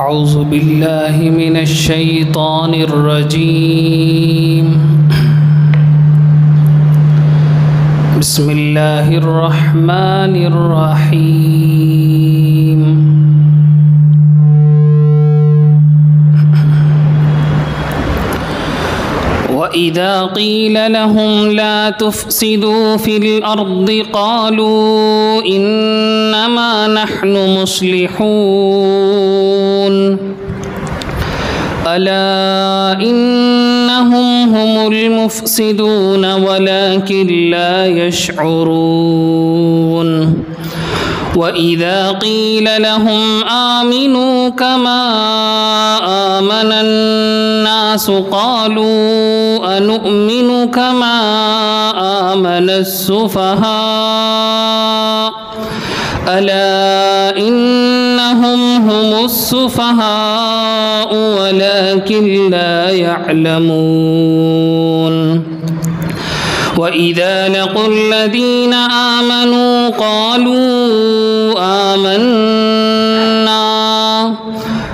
أعوذ بالله من الشيطان الرجيم. بسم الله الرحمن الرحيم. وإذا قيل لهم لا تفسدوا في الأرض قالوا إنما نحن مصلحون ألا إنهم هم المفسدون ولكن لا يشعرون. وإذا قيل لهم آمنوا كما آمن الناس قالوا أنؤمن كما آمن السفهاء ألا إنهم هم السفهاء ولكن لا يعلمون. وإذا لقوا الذين آمنوا قالوا آمنا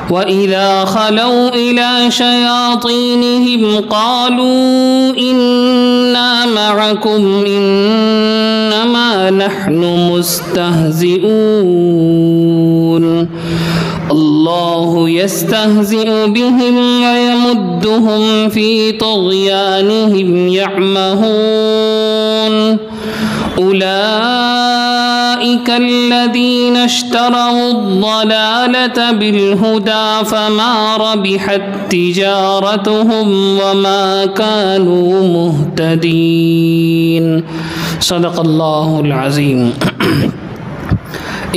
وإذا خلوا إلى شياطينهم قالوا إنا معكم إنما نحن مستهزئون. الله يستهزئ بهم ويمدهم في طغيانهم يعمهون. أولئك الذين اشتروا الضلالة بالهدى فما ربحت تجارتهم وما كانوا مهتدين. صدق الله العظيم.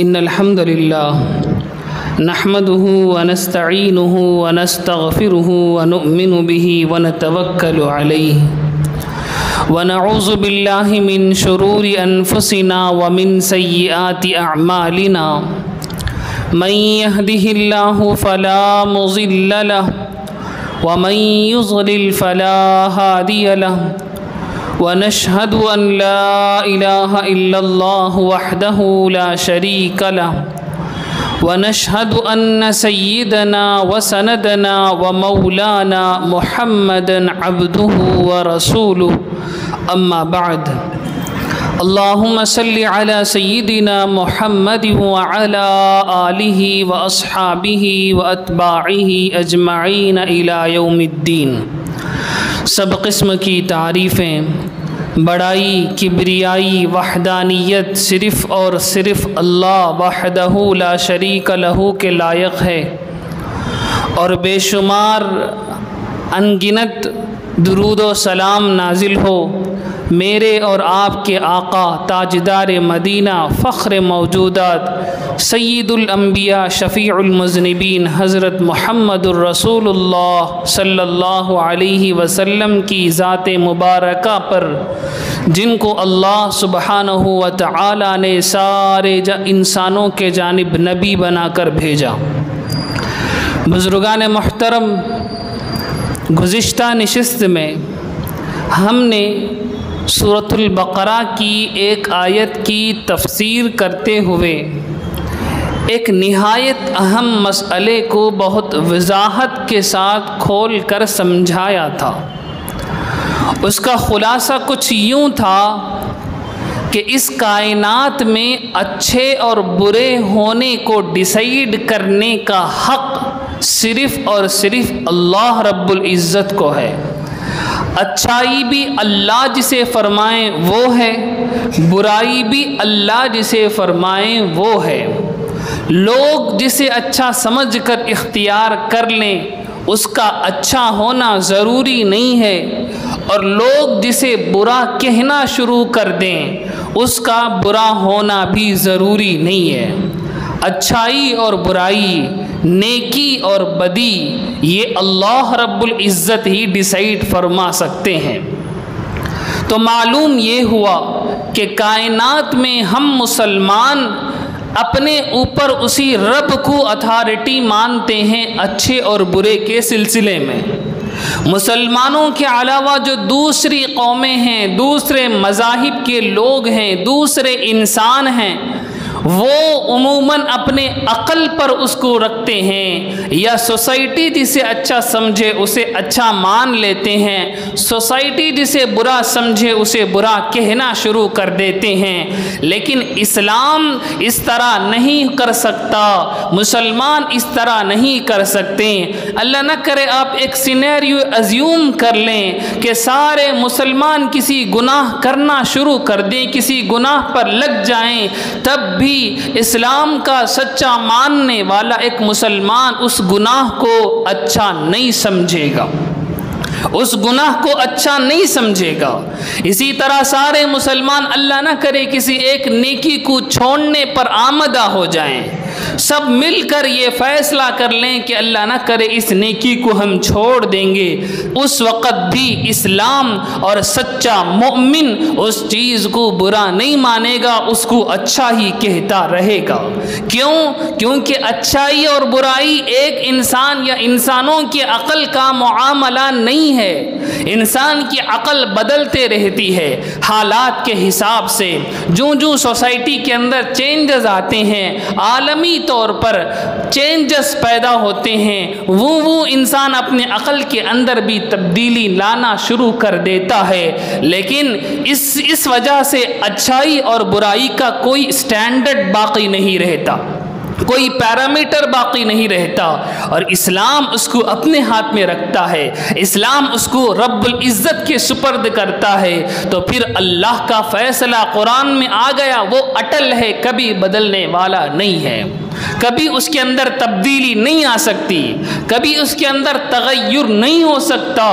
إن الحمد لله نحمده ونستعينه ونستغفره ونؤمن به ونتوكل عليه ونعوذ بالله من شرور أنفسنا ومن سيئات أعمالنا. من يهده الله فلا مضل له ومن يضلل فلا هادي له. ونشهد أن لا إله إلا الله وحده لا شريك له ونشهد أن سيدنا وسندنا ومولانا محمدا عبده ورسوله. أما بعد، اللهم صل على سيدنا محمد وعلى آله وأصحابه وأتباعه أجمعين إلى يوم الدين. سب قسم کی تعریفیں، بڑائی، کبریائی، وحدانیت صرف اور صرف اللہ وحدہ لا شریک لہ کے لائق ہے، اور بے شمار انگنت درود و سلام نازل ہو میرے اور آپ کے آقا تاجدار مدینہ فخر موجودات سید الانبیاء شفیع المذنبین حضرت محمد الرسول اللہ صلی اللہ علیہ وسلم کی ذات مبارکہ پر، جن کو اللہ سبحانہ و تعالی نے سارے انسانوں کے جانب نبی بنا کر بھیجا۔ بزرگان محترم، گزشتہ نشست میں ہم نے سورۃ البقرہ کی ایک آیت کی تفسیر کرتے ہوئے ایک نہایت اہم مسئلے کو بہت وضاحت کے ساتھ کھول کر سمجھایا تھا۔ اس کا خلاصہ کچھ یوں تھا کہ اس کائنات میں اچھے اور برے ہونے کو ڈیسائیڈ کرنے کا حق صرف اور صرف اللہ رب العزت کو ہے۔ اچھائی بھی اللہ جسے فرمائیں وہ ہے، برائی بھی اللہ جسے فرمائیں وہ ہے۔ لوگ جسے اچھا سمجھ کر اختیار کر لیں اس کا اچھا ہونا ضروری نہیں ہے، اور لوگ جسے برا کہنا شروع کر دیں اس کا برا ہونا بھی ضروری نہیں ہے۔ اچھائی اور برائی، نیکی اور بدی، یہ اللہ رب العزت ہی ڈیسائیڈ فرما سکتے ہیں۔ تو معلوم یہ ہوا کہ کائنات میں ہم مسلمان اپنے اوپر اسی رب کو اتھارٹی مانتے ہیں اچھے اور برے کے سلسلے میں۔ مسلمانوں کے علاوہ جو دوسری قومیں ہیں، دوسرے مذاہب کے لوگ ہیں، دوسرے انسان ہیں، وہ عموماً اپنے عقل پر اس کو رکھتے ہیں، یا سوسائٹی جسے اچھا سمجھے اسے اچھا مان لیتے ہیں، سوسائٹی جسے برا سمجھے اسے برا کہنا شروع کر دیتے ہیں۔ لیکن اسلام اس طرح نہیں کر سکتا، مسلمان اس طرح نہیں کر سکتے۔ اللہ نہ کرے آپ ایک سینیریو ازیوم کر لیں کہ سارے مسلمان کسی گناہ کرنا شروع کر دیں، کسی گناہ پر لگ جائیں، تب بھی اسلام کا سچا ماننے والا ایک مسلمان اس گناہ کو اچھا نہیں سمجھے گا، اس گناہ کو اچھا نہیں سمجھے گا۔ اسی طرح سارے مسلمان اللہ نہ کرے کسی ایک نیکی کو چھوڑنے پر آمادہ ہو جائیں، سب مل کر یہ فیصلہ کر لیں کہ اللہ نہ کرے اس نیکی کو ہم چھوڑ دیں گے، اس وقت بھی اسلام اور سچا مومن اس چیز کو برا نہیں مانے گا، اس کو اچھا ہی کہتا رہے گا۔ کیوں؟ کیونکہ اچھائی اور برائی ایک انسان یا انسانوں کی عقل کا معاملہ نہیں ہے۔ انسان کی عقل بدلتے رہتی ہے حالات کے حساب سے، جو سوسائٹی کے اندر چینجز آتے ہیں، عالمی طور پر چینجز پیدا ہوتے ہیں، وہ انسان اپنے عقل کے اندر بھی تبدیلی لانا شروع کر دیتا ہے۔ لیکن اس وجہ سے اچھائی اور برائی کا کوئی سٹینڈرڈ باقی نہیں رہتا، کوئی پیرامیٹر باقی نہیں رہتا، اور اسلام اس کو اپنے ہاتھ میں رکھتا ہے، اسلام اس کو رب العزت کے سپرد کرتا ہے۔ تو پھر اللہ کا فیصلہ قرآن میں آ گیا، وہ اٹل ہے، کبھی بدلنے والا نہیں ہے، کبھی اس کے اندر تبدیلی نہیں آ سکتی، کبھی اس کے اندر تغیر نہیں ہو سکتا۔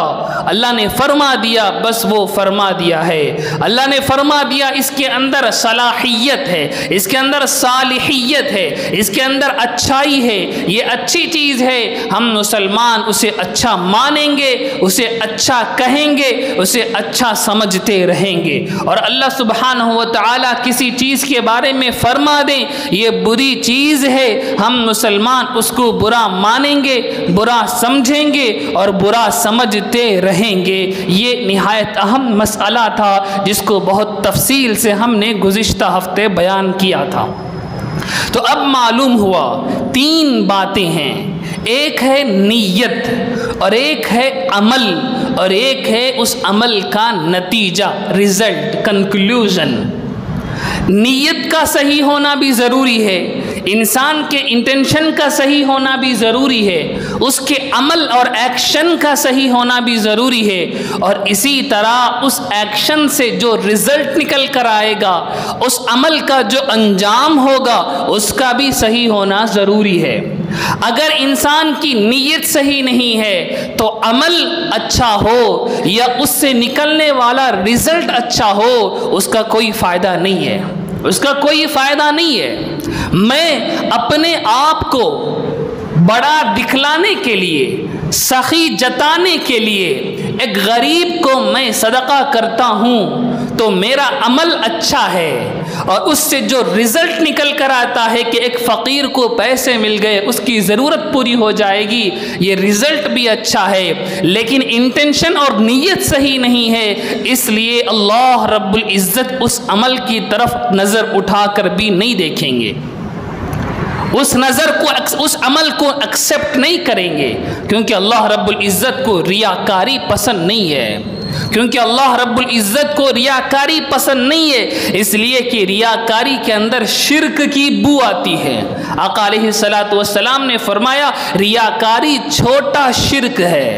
اللہ نے فرما دیا، بس وہ فرما دیا ہے، اللہ نے فرما دیا، اس کے اندر صلاحیت ہے، اس کے اندر صالحیت ہے، اس کے اندر اچھائی ہے، یہ اچھی چیز ہے، ہم مسلمان اسے اچھا مانیں گے، اسے اچھا کہیں گے، اسے اچھا سمجھتے رہیں گے۔ اور اللہ سبحانہ و تعالیٰ کسی چیز کے بارے میں فرما دیں یہ بری چیز ہے، ہم مسلمان اس کو برا مانیں گے، برا سمجھیں گے اور برا سمجھتے رہیں گے۔ یہ نہایت اہم مسئلہ تھا جس کو بہت تفصیل سے ہم نے گزشتہ ہفتے بیان کیا تھا۔ تو اب معلوم ہوا 3 باتیں ہیں، ایک ہے نیت، اور ایک ہے عمل، اور ایک ہے اس عمل کا نتیجہ، رزلٹ، کنکلوژن۔ نیت کا صحیح ہونا بھی ضروری ہے، انسان کے انٹینشن کا صحیح ہونا بھی ضروری ہے، اس کے عمل اور ایکشن کا صحیح ہونا بھی ضروری ہے، اور اسی طرح اس ایکشن سے جو رزلٹ نکل کر آئے گا، اس عمل کا جو انجام ہوگا اس کا بھی صحیح ہونا ضروری ہے۔ اگر انسان کی نیت صحیح نہیں ہے تو عمل اچھا ہو یا اس سے نکلنے والا رزلٹ اچھا ہو، اس کا کوئی فائدہ نہیں ہے، اس کا کوئی فائدہ نہیں ہے۔ میں اپنے آپ کو بڑا دکھلانے کے لیے، سخی جتانے کے لیے ایک غریب کو میں صدقہ کرتا ہوں تو میرا عمل اچھا ہے، اور اس سے جو رزلٹ نکل کر آتا ہے کہ ایک فقیر کو پیسے مل گئے، اس کی ضرورت پوری ہو جائے گی، یہ رزلٹ بھی اچھا ہے، لیکن انٹینشن اور نیت صحیح نہیں ہے، اس لیے اللہ رب العزت اس عمل کی طرف نظر اٹھا کر بھی نہیں دیکھیں گے، اس عمل کو ایکسپٹ نہیں کریں گے، کیونکہ اللہ رب العزت کو ریاکاری پسند نہیں ہے، کیونکہ اللہ رب العزت کو ریاکاری پسند نہیں ہے، اس لیے کہ ریاکاری کے اندر شرک کی بو آتی ہے۔ آقا علیہ السلام نے فرمایا ریاکاری چھوٹا شرک ہے۔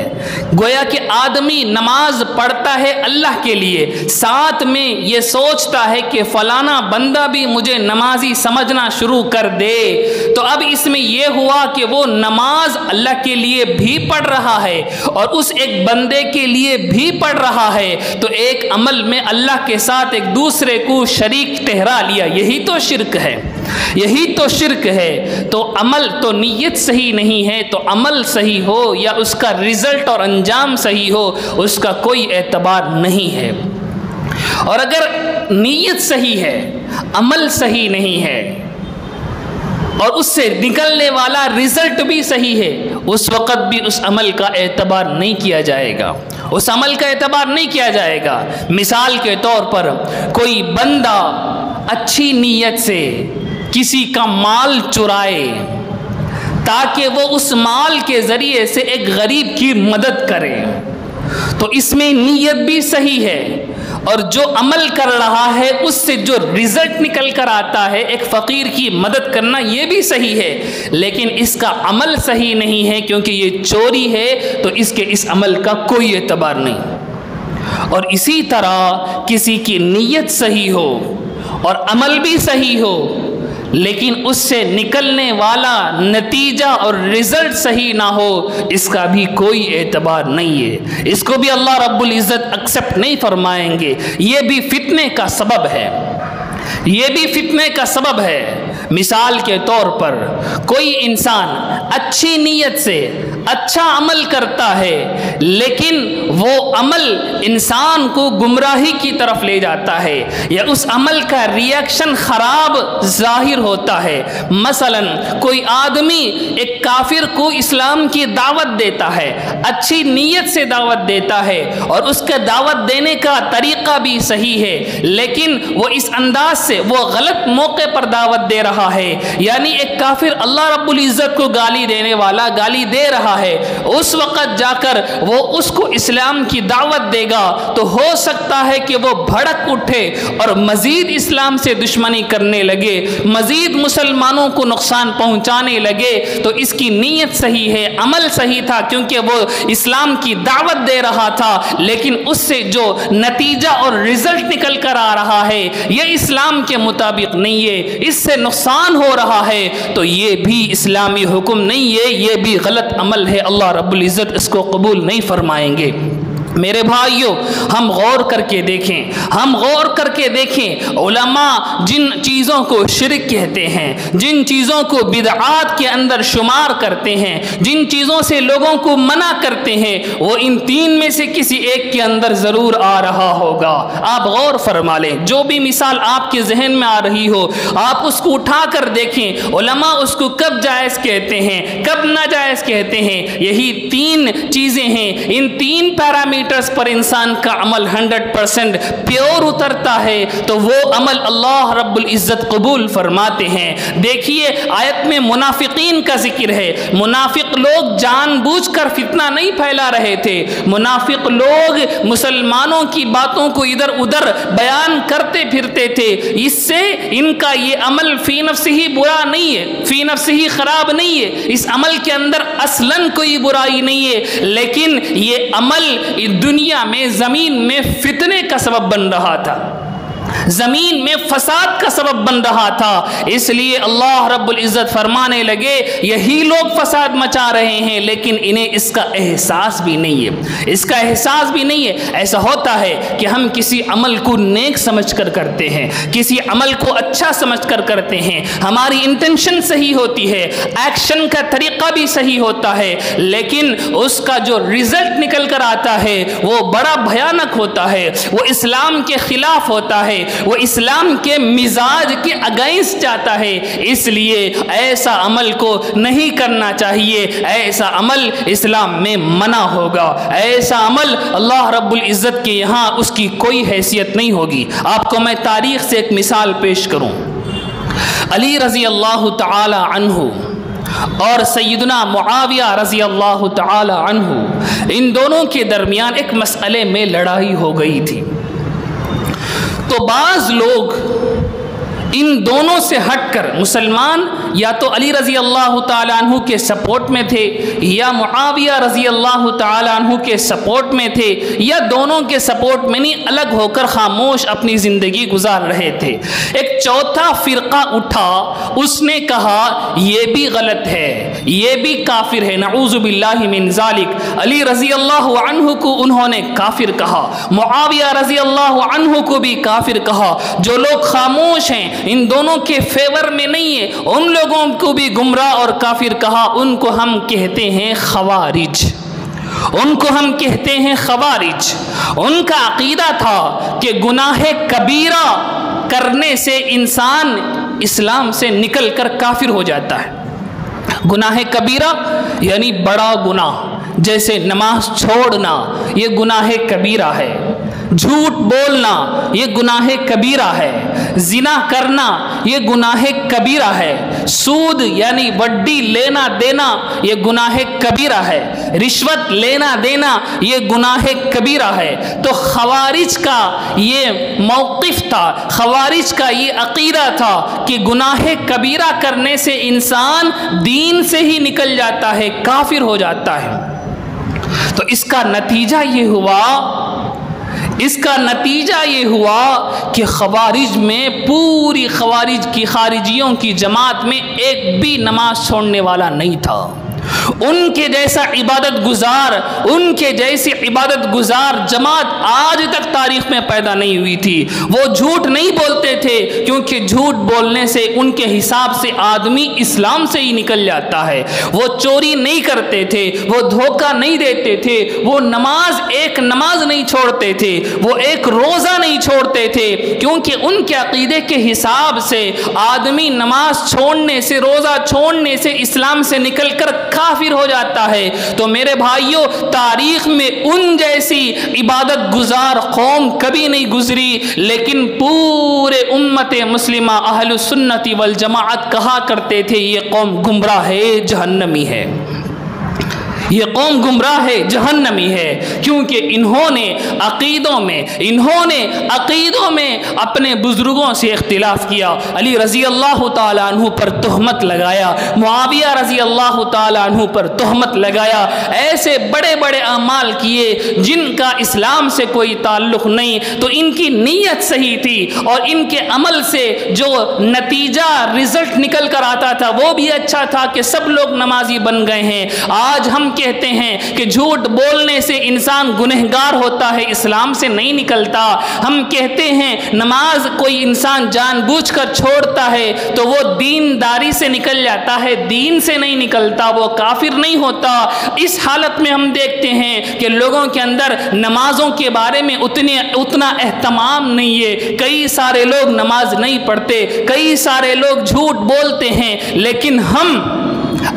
گویا کہ آدمی نماز پڑھتا ہے اللہ کے لیے، ساتھ میں یہ سوچتا ہے کہ فلانا بندہ بھی مجھے نمازی سمجھنا شروع کر دے، تو اب اس میں یہ ہوا کہ وہ نماز اللہ کے لیے بھی پڑھ رہا ہے اور اس ایک بندے کے لیے بھی پڑھ رہا ہے، تو ایک عمل میں اللہ کے ساتھ ایک دوسرے کو شریک ٹھہرا لیا، یہی تو شرک ہے، یہی تو شرک ہے۔ تو عمل تو نیت صحیح نہیں ہے تو عمل صحیح ہو یا اس کا رزلٹ اور انجام صحیح ہو، اس کا کوئی اعتبار نہیں ہے۔ اور اگر نیت صحیح ہے، عمل صحیح نہیں ہے اور اس سے نکلنے والا رزلٹ بھی صحیح ہے، اس وقت بھی اس عمل کا اعتبار نہیں کیا جائے گا، اس عمل کا اعتبار نہیں کیا جائے گا۔ مثال کے طور پر کوئی بندہ اچھی نیت سے کسی کا مال چرائے تاکہ وہ اس مال کے ذریعے سے ایک غریب کی مدد کرے، تو اس میں نیت بھی صحیح ہے، اور جو عمل کر رہا ہے اس سے جو رزلٹ نکل کر آتا ہے ایک فقیر کی مدد کرنا، یہ بھی صحیح ہے، لیکن اس کا عمل صحیح نہیں ہے کیونکہ یہ چوری ہے، تو اس عمل کا کوئی اعتبار نہیں۔ اور اسی طرح کسی کی نیت صحیح ہو اور عمل بھی صحیح ہو، لیکن اس سے نکلنے والا نتیجہ اور رزلٹ صحیح نہ ہو، اس کا بھی کوئی اعتبار نہیں ہے، اس کو بھی اللہ رب العزت ایکسپٹ نہیں فرمائیں گے۔ یہ بھی فتنے کا سبب ہے، یہ بھی فتنے کا سبب ہے۔ مثال کے طور پر کوئی انسان اچھی نیت سے اچھا عمل کرتا ہے، لیکن وہ عمل انسان کو گمراہی کی طرف لے جاتا ہے، یا اس عمل کا ریئیکشن خراب ظاہر ہوتا ہے۔ مثلا کوئی آدمی ایک کافر کو اسلام کی دعوت دیتا ہے، اچھی نیت سے دعوت دیتا ہے، اور اس کا دعوت دینے کا طریقہ بھی صحیح ہے، لیکن وہ اس انداز سے وہ غلط موقع پر دعوت دے رہا ہے، یعنی ایک کافر اللہ رب العزت کو گالی دینے والا گالی دے رہا ہے، اس وقت جا کر وہ اس کو اسلام کی دعوت دے گا تو ہو سکتا ہے کہ وہ بھڑک اٹھے اور مزید اسلام سے دشمنی کرنے لگے، مزید مسلمانوں کو نقصان پہنچانے لگے۔ تو اس کی نیت صحیح ہے، عمل صحیح تھا، کیونکہ وہ اسلام کی دعوت دے رہا تھا، لیکن اس سے جو نتیجہ اور رزلٹ نکل کر آ رہا ہے یہ اسلام کے مطابق نہیں ہے، اس سے نقصان ہو رہا ہے، تو یہ بھی اسلامی حکم نہیں ہے، یہ بھی غلط عمل ہے، اللہ رب العزت اس کو قبول نہیں فرمائیں گے۔ میرے بھائیوں، ہم غور کر کے دیکھیں، ہم غور کر کے دیکھیں، علماء جن چیزوں کو شرک کہتے ہیں، جن چیزوں کو بدعات کے اندر شمار کرتے ہیں، جن چیزوں سے لوگوں کو منع کرتے ہیں، وہ ان تین میں سے کسی ایک کے اندر ضرور آ رہا ہوگا۔ آپ غور فرما لیں، جو بھی مثال آپ کے ذہن میں آ رہی ہو آپ اس کو اٹھا کر دیکھیں، علماء اس کو کب جائز کہتے ہیں، کب ناجائز کہتے ہیں، یہی تین چیزیں ہیں۔ ان تین پیرامیٹرز پر انسان کا عمل 100% پیور اترتا ہے تو وہ عمل اللہ رب العزت قبول فرماتے ہیں۔ دیکھیے آیت میں منافقین کا ذکر ہے، منافق لوگ جان بوجھ کر فتنہ نہیں پھیلا رہے تھے، منافق لوگ مسلمانوں کی باتوں کو ادھر ادھر بیان کرتے پھرتے تھے، اس سے ان کا یہ عمل فی نفس ہی برا نہیں ہے، فی نفس ہی خراب نہیں ہے، اس عمل کے اندر اصلاً کوئی برائی نہیں ہے، لیکن یہ عمل دنیا میں زمین میں فتنے کا سبب بن رہا تھا، زمین میں فساد کا سبب بن رہا تھا، اس لیے اللہ رب العزت فرمانے لگے یہی لوگ فساد مچا رہے ہیں لیکن انہیں اس کا احساس بھی نہیں ہے، اس کا احساس بھی نہیں ہے۔ ایسا ہوتا ہے کہ ہم کسی عمل کو نیک سمجھ کر کرتے ہیں، کسی عمل کو اچھا سمجھ کر کرتے ہیں، ہماری انٹینشن صحیح ہوتی ہے، ایکشن کا طریقہ بھی صحیح ہوتا ہے، لیکن اس کا جو رزلٹ نکل کر آتا ہے وہ بڑا بھیانک ہوتا ہے، وہ اسلام کے خلاف ہوتا ہے، وہ اسلام کے مزاج کے اگینسٹ جاتا ہے، اس لیے ایسا عمل کو نہیں کرنا چاہیے، ایسا عمل اسلام میں منع ہوگا، ایسا عمل اللہ رب العزت کے یہاں اس کی کوئی حیثیت نہیں ہوگی۔ آپ کو میں تاریخ سے ایک مثال پیش کروں، علی رضی اللہ تعالی عنہ اور سیدنا معاویہ رضی اللہ تعالی عنہ، ان دونوں کے درمیان ایک مسئلے میں لڑائی ہو گئی تھی، تو بعض لوگ ان دونوں سے ہٹ کر مسلمان یا تو علی رضی اللہ تعالی عنہ کے سپورٹ میں تھے یا معاویہ رضی اللہ تعالی عنہ کے سپورٹ میں تھے، یا دونوں کے سپورٹ میں نہیں، الگ ہو کر خاموش اپنی زندگی گزار رہے تھے۔ ایک چوتھا فرقہ اٹھا، اس نے کہا یہ بھی غلط ہے، یہ بھی کافر ہے، نعوذ باللہ من ذالک۔ علی رضی اللہ عنہ کو انہوں نے کافر کہا، معاویہ رضی اللہ عنہ کو بھی کافر کہا۔ جو لوگ خاموش ہیں، ان دونوں کے فیور میں نہیں ہے، ان لوگوں کو بھی گمراہ اور کافر کہا، ان کو ہم کہتے ہیں خوارج، ان کو ہم کہتے ہیں خوارج۔ ان کا عقیدہ تھا کہ گناہ کبیرہ کرنے سے انسان اسلام سے نکل کر کافر ہو جاتا ہے۔ گناہ کبیرہ یعنی بڑا گناہ، جیسے نماز چھوڑنا، یہ گناہ کبیرہ ہے۔ جھوٹ بولنا یہ گناہ کبیرہ ہے، زنا کرنا یہ گناہ کبیرہ ہے، سود یعنی وڈی لینا دینا یہ گناہ کبیرہ ہے، رشوت لینا دینا یہ گناہ کبیرہ ہے۔ تو خوارج کا یہ موقف تھا، خوارج کا یہ عقیدہ تھا کہ گناہ کبیرہ کرنے سے انسان دین سے ہی نکل جاتا ہے، کافر ہو جاتا ہے۔ تو اس کا نتیجہ یہ ہوا کہ خوارج میں پوری خارجیوں کی جماعت میں ایک بھی نماز چھوڑنے والا نہیں تھا۔ ان کے جیسی عبادت گزار جماعت آج تک تاریخ میں پیدا نہیں ہوئی تھی۔ وہ جھوٹ نہیں بولتے تھے کیونکہ جھوٹ بولنے سے ان کے حساب سے آدمی اسلام سے ہی نکل جاتا ہے۔ وہ چوری نہیں کرتے تھے، وہ دھوکہ نہیں دیتے تھے، وہ ایک نماز نہیں چھوڑتے تھے، وہ ایک روزہ نہیں چھوڑتے تھے، کیونکہ ان کے عقیدے کے حساب سے آدمی نماز چھوڑنے سے، روزہ چھوڑنے سے اسلام سے نکل کر کافر ہو جاتا ہے۔ تو میرے بھائیوں، تاریخ میں ان جیسی عبادت گزار قوم کبھی نہیں گزری، لیکن پورے امت مسلمہ اہل السنت والجماعت کہا کرتے تھے یہ قوم گمراہ ہے، جہنمی ہے، یہ قوم گمراہ ہے، جہنمی ہے، کیونکہ انہوں نے عقیدوں میں اپنے بزرگوں سے اختلاف کیا۔ علی رضی اللہ تعالیٰ عنہ پر تہمت لگایا، معاویہ رضی اللہ تعالیٰ عنہ پر تہمت لگایا، ایسے بڑے بڑے اعمال کیے جن کا اسلام سے کوئی تعلق نہیں۔ تو ان کی نیت صحیح تھی اور ان کے عمل سے جو نتیجہ رزلٹ نکل کر آتا تھا وہ بھی اچھا تھا کہ سب لوگ نمازی بن گئے ہیں۔ آج ہم کہتے ہیں کہ جھوٹ بولنے سے انسان گنہگار ہوتا ہے، اسلام سے نہیں نکلتا۔ ہم کہتے ہیں نماز کوئی انسان جان بوجھ کر چھوڑتا ہے تو وہ دینداری سے نکل جاتا ہے، دین سے نہیں نکلتا، وہ کافر نہیں ہوتا۔ اس حالت میں ہم دیکھتے ہیں کہ لوگوں کے اندر نمازوں کے بارے میں اتنا اہتمام نہیں ہے، کئی سارے لوگ نماز نہیں پڑھتے، کئی سارے لوگ جھوٹ بولتے ہیں، لیکن ہم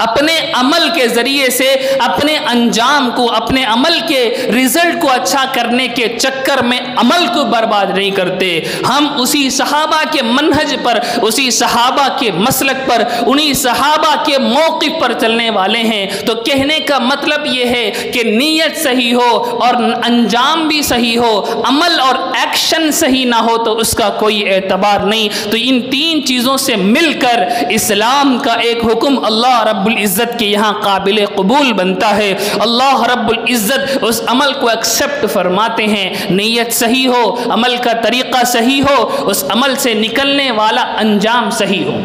اپنے عمل کے ذریعے سے اپنے انجام کو، اپنے عمل کے رزلٹ کو اچھا کرنے کے چکر میں عمل کو برباد نہیں کرتے۔ ہم اسی صحابہ کے منہج پر، اسی صحابہ کے مسلک پر، انہی صحابہ کے موقف پر چلنے والے ہیں۔ تو کہنے کا مطلب یہ ہے کہ نیت صحیح ہو اور انجام بھی صحیح ہو، عمل اور ایکشن صحیح نہ ہو تو اس کا کوئی اعتبار نہیں۔ تو ان تین چیزوں سے مل کر اسلام کا ایک حکم اللہ رب العزت کے یہاں قابل قبول بنتا ہے۔ اللہ رب العزت اس عمل کو ایکسپٹ فرماتے ہیں، نیت صحیح ہو، عمل کا طریقہ صحیح ہو، اس عمل سے نکلنے والا انجام صحیح ہو۔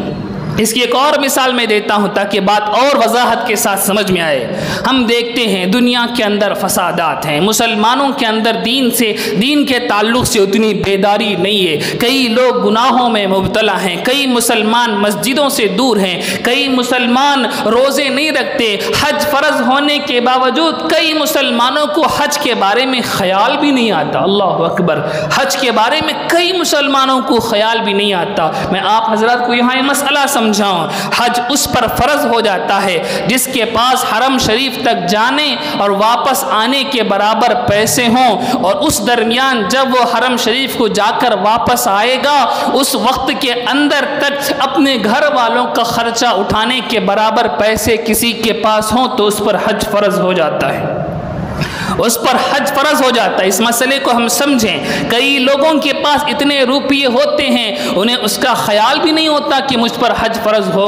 اس کی ایک اور مثال میں دیتا ہوں تاکہ بات اور وضاحت کے ساتھ سمجھ میں آئے۔ ہم دیکھتے ہیں دنیا کے اندر فسادات ہیں، مسلمانوں کے اندر دین کے تعلق سے اتنی بیداری نہیں ہے، کئی لوگ گناہوں میں مبتلا ہیں، کئی مسلمان مسجدوں سے دور ہیں، کئی مسلمان روزے نہیں رکھتے، حج فرض ہونے کے باوجود کئی مسلمانوں کو حج کے بارے میں خیال بھی نہیں آتا۔ اللہ اکبر، حج کے بارے میں کئی مسلمانوں کو خیال بھی نہیں آتا۔ میں آپ حضرات کو یہاں یہ مسئلہ سمجھاؤں، حج اس پر فرض ہو جاتا ہے جس کے پاس حرم شریف تک جانے اور واپس آنے کے برابر پیسے ہوں، اور اس درمیان جب وہ حرم شریف کو جا کر واپس آئے گا اس وقت کے اندر تک اپنے گھر والوں کا خرچہ اٹھانے کے برابر پیسے کسی کے پاس ہوں تو اس پر حج فرض ہو جاتا ہے، اس پر حج فرض ہو جاتا ہے۔ اس مسئلے کو ہم سمجھیں، کئی لوگوں کے پاس اتنے روپیے ہوتے ہیں انہیں اس کا خیال بھی نہیں ہوتا کہ مجھ پر حج فرض ہو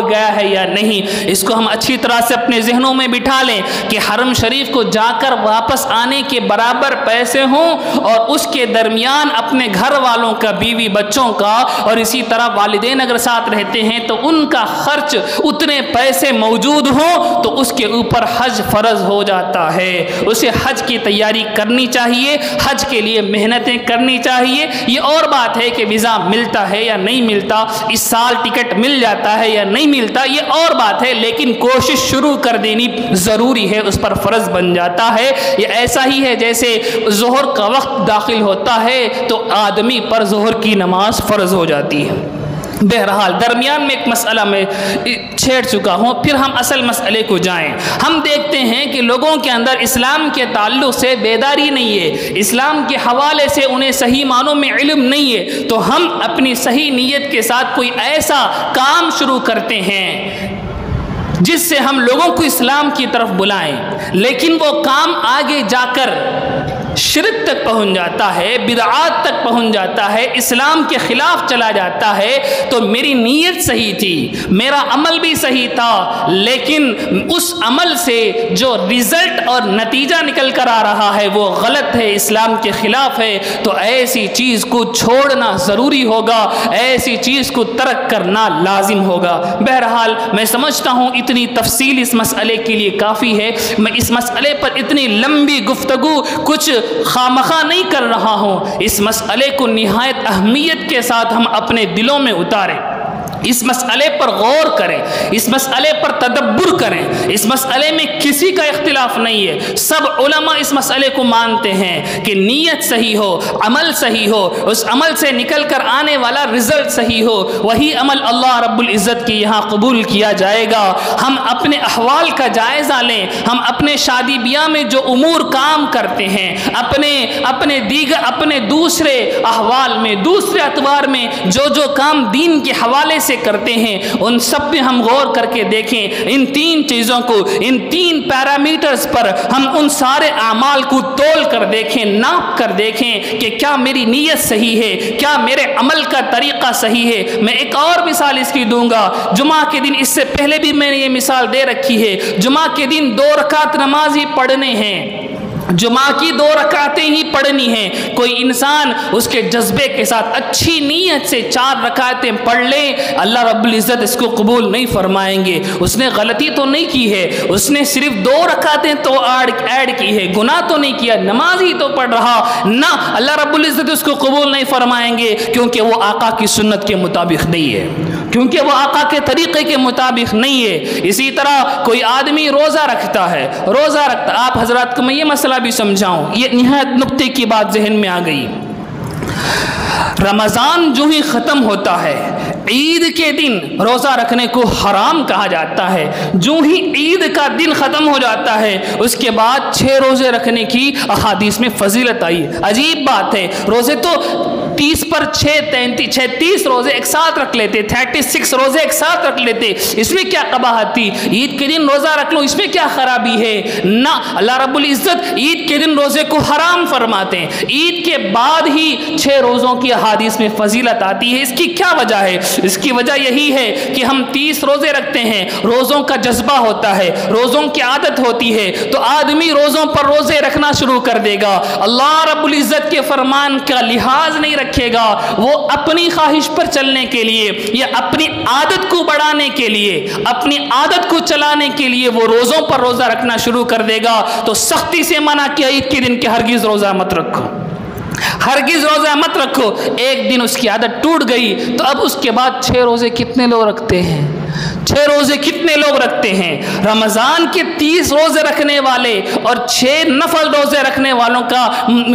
گیا ہے یا نہیں۔ اس کو ہم اچھی طرح سے اپنے ذہنوں میں بٹھا لیں کہ حرم شریف کو جا کر واپس آنے کے برابر پیسے ہوں اور اس کے درمیان اپنے گھر والوں کا، بیوی بچوں کا، اور اسی طرح والدین اگر ساتھ رہتے ہیں تو ان کا خرچ اتنے پیسے موجود ہوں تو اس کے اوپر حج فرض ہو جاتا ہے۔ اسے حج کی تیاری کرنی چاہیے، حج کے لیے محنتیں کرنی چاہیے۔ یہ اور بات ہے کہ ویزا ملتا ہے یا نہیں ملتا، اس سال ٹکٹ مل جاتا ہے یا نہیں ملتا، یہ اور بات ہے، لیکن کوشش شروع کر دینی ضروری ہے، اس پر فرض بن جاتا ہے۔ یہ ایسا ہی ہے جیسے ظہر کا وقت داخل ہوتا ہے تو آدمی پر ظہر کی نماز فرض ہو جاتی ہے۔ بہرحال درمیان میں ایک مسئلہ میں چھیڑ چکا ہوں، پھر ہم اصل مسئلے کو جائیں۔ ہم دیکھتے ہیں کہ لوگوں کے اندر اسلام کے تعلق سے بیداری نہیں ہے، اسلام کے حوالے سے انہیں صحیح معنوں میں علم نہیں ہے، تو ہم اپنی صحیح نیت کے ساتھ کوئی ایسا کام شروع کرتے ہیں جس سے ہم لوگوں کو اسلام کی طرف بلائیں، لیکن وہ کام آگے جا کر شرک تک پہنچ جاتا ہے، بدعات تک پہنچ جاتا ہے، اسلام کے خلاف چلا جاتا ہے، تو میری نیت صحیح تھی، میرا عمل بھی صحیح تھا، لیکن اس عمل سے جو رزلٹ اور نتیجہ نکل کر آ رہا ہے وہ غلط ہے، اسلام کے خلاف ہے، تو ایسی چیز کو چھوڑنا ضروری ہوگا، ایسی چیز کو ترک کرنا لازم ہوگا۔ بہرحال میں سمجھتا ہوں اتنی تفصیل اس مسئلے کے لیے کافی ہے، میں اس مسئلے پر اتنی لمبی گفتگو کچھ خامخواہ نہیں کر رہا ہوں، اس مسئلے کو نہایت اہمیت کے ساتھ ہم اپنے دلوں میں اتاریں، اس مسئلے پر غور کریں، اس مسئلے پر تدبر کریں، اس مسئلے میں کسی کا اختلاف نہیں ہے، سب علماء اس مسئلے کو مانتے ہیں کہ نیت صحیح ہو، عمل صحیح ہو، اس عمل سے نکل کر آنے والا رزلٹ صحیح ہو، وہی عمل اللہ رب العزت کے یہاں قبول کیا جائے گا۔ ہم اپنے احوال کا جائزہ لیں، ہم اپنے شادی بیاہ میں جو امور کام کرتے ہیں، اپنے دوسرے احوال میں، دوسرے اطوار میں جو کام دین کے حوالے سے کرتے ہیں، ان سب پہ ہم غور کر کے دیکھیں، ان تین چیزوں کو، ان تین پیرامیٹرز پر ہم ان سارے اعمال کو تول کر دیکھیں، ناپ کر دیکھیں کہ کیا میری نیت صحیح ہے، کیا میرے عمل کا طریقہ صحیح ہے۔ میں ایک اور مثال اس کی دوں گا، جمعہ کے دن، اس سے پہلے بھی میں نے یہ مثال دے رکھی ہے، جمعہ کے دن 2 رکعت نماز ہی پڑھنے ہیں، جمعہ کی 2 رکعتیں ہی پڑھنی ہیں۔ کوئی انسان اس کے جذبے کے ساتھ اچھی نیت سے 4 رکعتیں پڑھ لے، اللہ رب العزت اس کو قبول نہیں فرمائیں گے۔ اس نے غلطی تو نہیں کی ہے، اس نے صرف 2 رکعتیں تو ایڈ کی ہے، گناہ تو نہیں کیا، نماز ہی تو پڑھ رہا، نہ اللہ رب العزت اس کو قبول نہیں فرمائیں گے، کیونکہ وہ آقا کی سنت کے مطابق نہیں ہے، کیونکہ وہ آقا کے طریقے کے مطابق نہیں ہے۔ اسی طرح کوئی آدمی روزہ رکھتا ہے، آپ حضرات کو میں یہ مسئلہ بھی سمجھاؤں، یہ نہایت نکتے کی بات ذہن میں آ گئی۔ رمضان جو ہی ختم ہوتا ہے، عید کے دن روزہ رکھنے کو حرام کہا جاتا ہے، جو ہی عید کا دن ختم ہو جاتا ہے اس کے بعد 6 روزے رکھنے کی احادیث میں فضیلت آئی۔ عجیب بات ہے، روزے تو 30 پر 36 روزے ایک ساتھ رکھ لیتے، 36 روزے ایک ساتھ رکھ لیتے، اس میں کیا قباحت تھی؟ عید کے دن روزہ رکھ لو، اس میں کیا خرابی ہے؟ نہ، اللہ رب العزت عید کے دن روزے کو حرام فرماتے ہیں، عید کے بعد ہی 6 روزوں کی احادیث میں فضیلت آتی ہے۔ اس کی کیا وجہ ہے؟ اس کی وجہ یہی ہے کہ ہم 30 روزے رکھتے ہیں، روزوں کا جذبہ ہوتا ہے، روزوں کی عادت ہوتی ہے، تو آدمی روزوں پر روزے رکھنا شروع کر دے گا، اللہ رب العزت کے فرمان کا لحاظ نہیں رکھے گا، وہ اپنی خواہش پر چلنے کے لیے یا اپنی عادت کو بڑھانے کے لیے، اپنی عادت کو چلانے کے لیے وہ روزوں پر روزہ رکھنا شروع کر دے گا۔ تو سختی سے منع کیا عید کے دن کہ ہرگز روزہ مت رکھو، ہرگز روزہ مت رکھو۔ ایک دن اس کی عادت ٹوٹ گئی تو اب اس کے بعد 6 روزے کتنے لوگ رکھتے ہیں؟ 6 روزے کتنے لوگ رکھتے ہیں؟ رمضان کے 30 روزے رکھنے والے اور 6 نفل روزے رکھنے والوں کا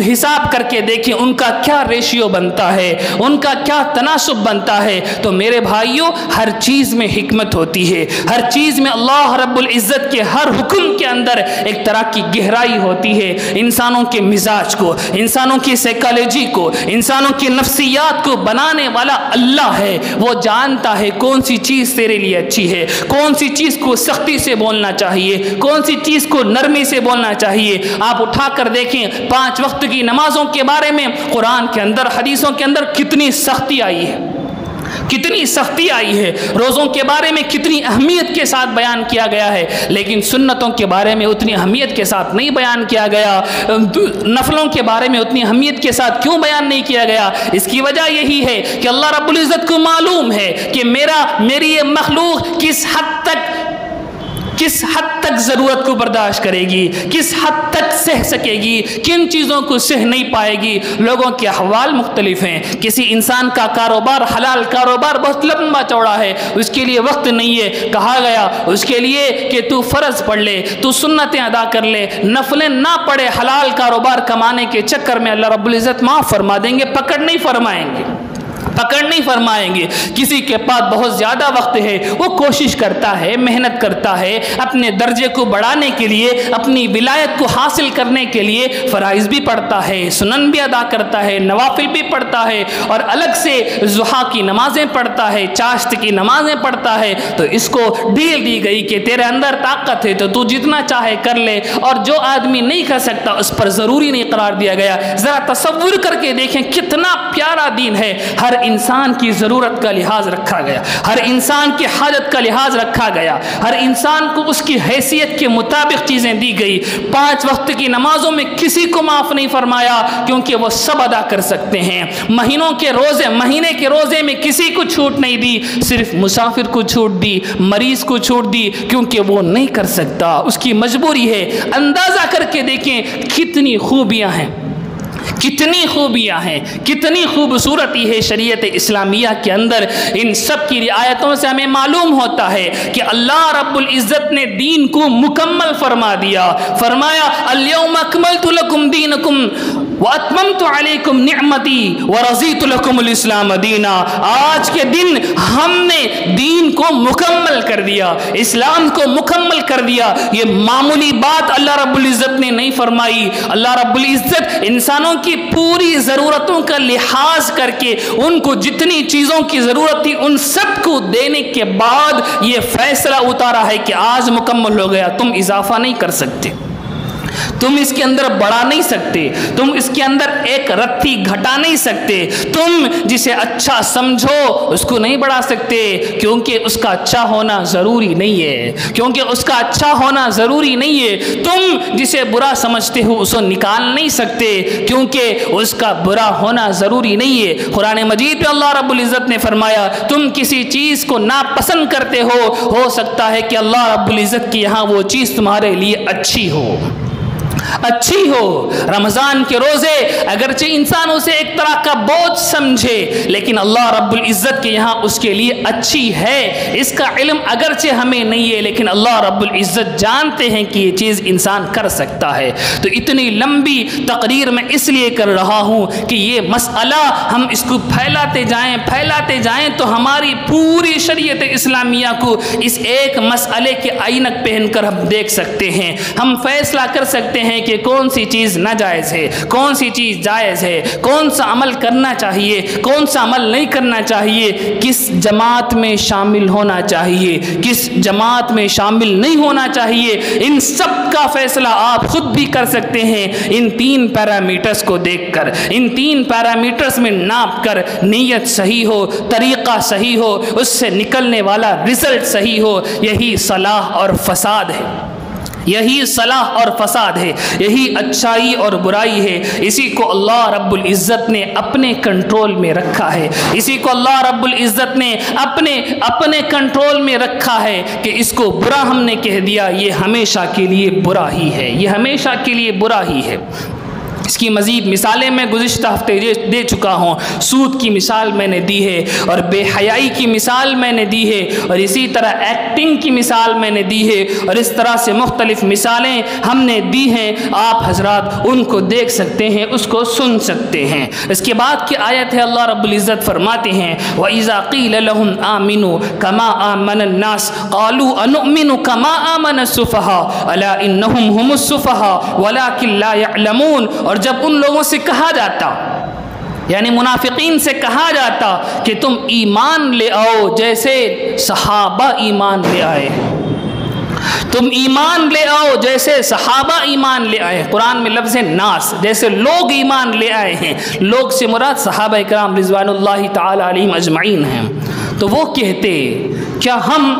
حساب کر کے دیکھیں، ان کا کیا ریشیو بنتا ہے، ان کا کیا تناسب بنتا ہے۔ تو میرے بھائیوں، ہر چیز میں حکمت ہوتی ہے، ہر چیز میں اللہ رب العزت کے ہر حکم کے اندر ایک طرح کی گہرائی ہوتی ہے۔ انسانوں کے مزاج کو، انسانوں کی سائیکالوجی کو، انسانوں کی نفسیات کو بنانے والا اللہ ہے، وہ جانتا ہے کون سی چیز تیرے لیے اچھی ہے، کون سی چیز کو سختی سے بولنا چاہیے، کون سی چیز کو نرمی سے بولنا چاہیے۔ آپ اٹھا کر دیکھیں 5 وقت کی نمازوں کے بارے میں قرآن کے اندر، حدیثوں کے اندر کتنی سختی آئی ہے، کتنی سختی آئی ہے، روزوں کے بارے میں کتنی اہمیت کے ساتھ بیان کیا گیا ہے، لیکن سنتوں کے بارے میں اتنی اہمیت کے ساتھ نہیں بیان کیا گیا، نفلوں کے بارے میں اتنی اہمیت کے ساتھ کیوں بیان نہیں کیا گیا؟ اس کی وجہ یہی ہے کہ اللہ رب العزت کو معلوم ہے کہ میری یہ مخلوق کس حد تک ضرورت کو برداشت کرے گی، کس حد تک سہ سکے گی، کن چیزوں کو سہ نہیں پائے گی۔ لوگوں کے احوال مختلف ہیں، کسی انسان کا کاروبار، حلال کاروبار بہت لمبا چوڑا ہے، اس کے لیے وقت نہیں ہے، کہا گیا اس کے لیے کہ تو فرض پڑھ لے، تو سنتیں ادا کر لے، نفلیں نہ پڑھے، حلال کاروبار کمانے کے چکر میں اللہ رب العزت معاف فرما دیں گے، پکڑ نہیں فرمائیں گے۔ پکڑ نہیں فرمائیں گے۔ کسی کے پاس بہت زیادہ وقت ہے، وہ کوشش کرتا ہے، محنت کرتا ہے، اپنے درجے کو بڑھانے کے لیے، اپنی ولایت کو حاصل کرنے کے لیے فرائض بھی پڑھتا ہے، سنن بھی ادا کرتا ہے، نوافل بھی پڑھتا ہے، اور الگ سے ضحیٰ کی نمازیں پڑھتا ہے، چاشت کی نمازیں پڑھتا ہے، تو اس کو ڈھیل دی گئی کہ تیرے اندر طاقت ہے تو تو جتنا چاہے کر لے، اور جو آدمی نہیں کر سکتا اس پر ضروری نہیں قرار دیا گیا۔ ذرا تصور کر کے دیکھیں کتنا پیارا دین ہے۔ ہر انسان کی ضرورت کا لحاظ رکھا گیا، ہر انسان کی حاجت کا لحاظ رکھا گیا، ہر انسان کو اس کی حیثیت کے مطابق چیزیں دی گئی۔ 5 وقت کی نمازوں میں کسی کو معاف نہیں فرمایا کیونکہ وہ سب ادا کر سکتے ہیں۔ مہینے کے روزے میں کسی کو چھوٹ نہیں دی، صرف مسافر کو چھوٹ دی، مریض کو چھوٹ دی، کیونکہ وہ نہیں کر سکتا، اس کی مجبوری ہے۔ اندازہ کر کے دیکھیں کتنی خوبیاں ہیں، کتنی خوبیاں ہیں، کتنی خوبصورتی ہے شریعت اسلامیہ کے اندر۔ ان سب کی رعایتوں سے ہمیں معلوم ہوتا ہے کہ اللہ رب العزت نے دین کو مکمل فرما دیا۔ فرمایا الیوم اکملت لکم دینکم واتممت علیکم نعمتی ورضیت لکم الاسلام دینا۔ آج کے دن ہم نے دین کو مکمل کر دیا، اسلام کو مکمل کر دیا۔ یہ معمولی بات اللہ رب العزت نے نہیں فرمائی۔ اللہ رب العزت انسانوں کی پوری ضرورتوں کا لحاظ کر کے ان کو جتنی چیزوں کی ضرورت تھی ان سب کو دینے کے بعد یہ فیصلہ اتارا ہے کہ آج مکمل ہو گیا، تم اضافہ نہیں کر سکتے، تم اس کے اندر بڑھا نہیں سکتے، تم اس کے اندر ایک رتی گھٹا نہیں سکتے، تم جسے اچھا سمجھو اس کو نہیں بڑھا سکتے، کیونکہ اس کا اچھا ہونا ضروری نہیں ہے، کیونکہ اس کا اچھا ہونا ضروری نہیں ہے۔ تم جسے برا سمجھتے ہو اسے نکال نہیں سکتے، کیونکہ اس کا برا ہونا ضروری نہیں ہے۔ قرآن مجید پہ اللہ رب العزت نے فرمایا تم کسی چیز کو ناپسند کرتے ہو سکتا ہے کہ اللہ رب العزت کی یہاں وہ چیز تمہارے لیے اچھی ہو۔ رمضان کے روزے اگرچہ انسان اسے ایک طرح کا بوجھ سمجھے، لیکن اللہ رب العزت کے یہاں اس کے لیے اچھی ہے۔ اس کا علم اگرچہ ہمیں نہیں ہے، لیکن اللہ رب العزت جانتے ہیں کہ یہ چیز انسان کر سکتا ہے۔ تو اتنی لمبی تقریر میں اس لیے کر رہا ہوں کہ یہ مسئلہ ہم اس کو پھیلاتے جائیں تو ہماری پوری شریعت اسلامیہ کو اس ایک مسئلے کے عینک پہن کر ہم دیکھ سکتے ہیں، ہم فیصلہ کر سکتے ہیں کہ کون سی چیز ناجائز ہے، کون سی چیز جائز ہے، کون سا عمل کرنا چاہیے، کون سا عمل نہیں کرنا چاہیے، کس جماعت میں شامل ہونا چاہیے، کس جماعت میں شامل نہیں ہونا چاہیے۔ ان سب کا فیصلہ آپ خود بھی کر سکتے ہیں ان 3 پیرامیٹرز کو دیکھ کر، ان 3 پیرامیٹرز میں ناپ کر نیت صحیح ہو، طریقہ صحیح ہو، اس سے نکلنے والا رزلٹ صحیح ہو۔ یہی صلاح اور فساد ہے، یہی صلاح اور فساد ہے، یہی اچھائی اور برائی ہے۔ اسی کو اللہ رب العزت نے اپنے کنٹرول میں رکھا ہے، اسی کو اللہ رب العزت نے اپنے کنٹرول میں رکھا ہے کہ اس کو برا ہم نے کہہ دیا، یہ ہمیشہ کے لیے برا ہی ہے، یہ ہمیشہ کے لیے برا ہی ہے۔ اس کی مزید مثالیں میں گزشتہ ہفتے دے چکا ہوں، سود کی مثال میں نے دی ہے، اور بے حیائی کی مثال میں نے دی ہے، اور اسی طرح ایکٹنگ کی مثال میں نے دی ہے، اور اس طرح سے مختلف مثالیں ہم نے دی ہیں۔ آپ حضرات ان کو دیکھ سکتے ہیں، اس کو سن سکتے ہیں۔ اس کے بعد کی آیت ہے، اللہ رب العزت فرماتے ہیں وَإِذَا قِيلَ لَهُمْ آمِنُوا كَمَا آمَنَ النَّاسُ قَالُوا أَنُؤْمِنُ كَمَا آمَنَ السُّفَهَاءُ أَلَا إِنَّهُمْ هُمُ السُّفَهَاءُ وَلَكِنْ لَا يَعْلَمُونَ۔ اور جب ان لوگوں سے کہا جاتا، یعنی منافقین سے کہا جاتا کہ تم ایمان لے آؤ جیسے صحابہ ایمان لے آئے، تم ایمان لے آؤ جیسے صحابہ ایمان لے آئے۔ قرآن میں لفظ ناس، جیسے لوگ ایمان لے آئے ہیں، لوگ سے مراد صحابہ کرام رضوان اللہ تعالی علیہم اجمعین ہیں۔ تو وہ کہتے کیا ہم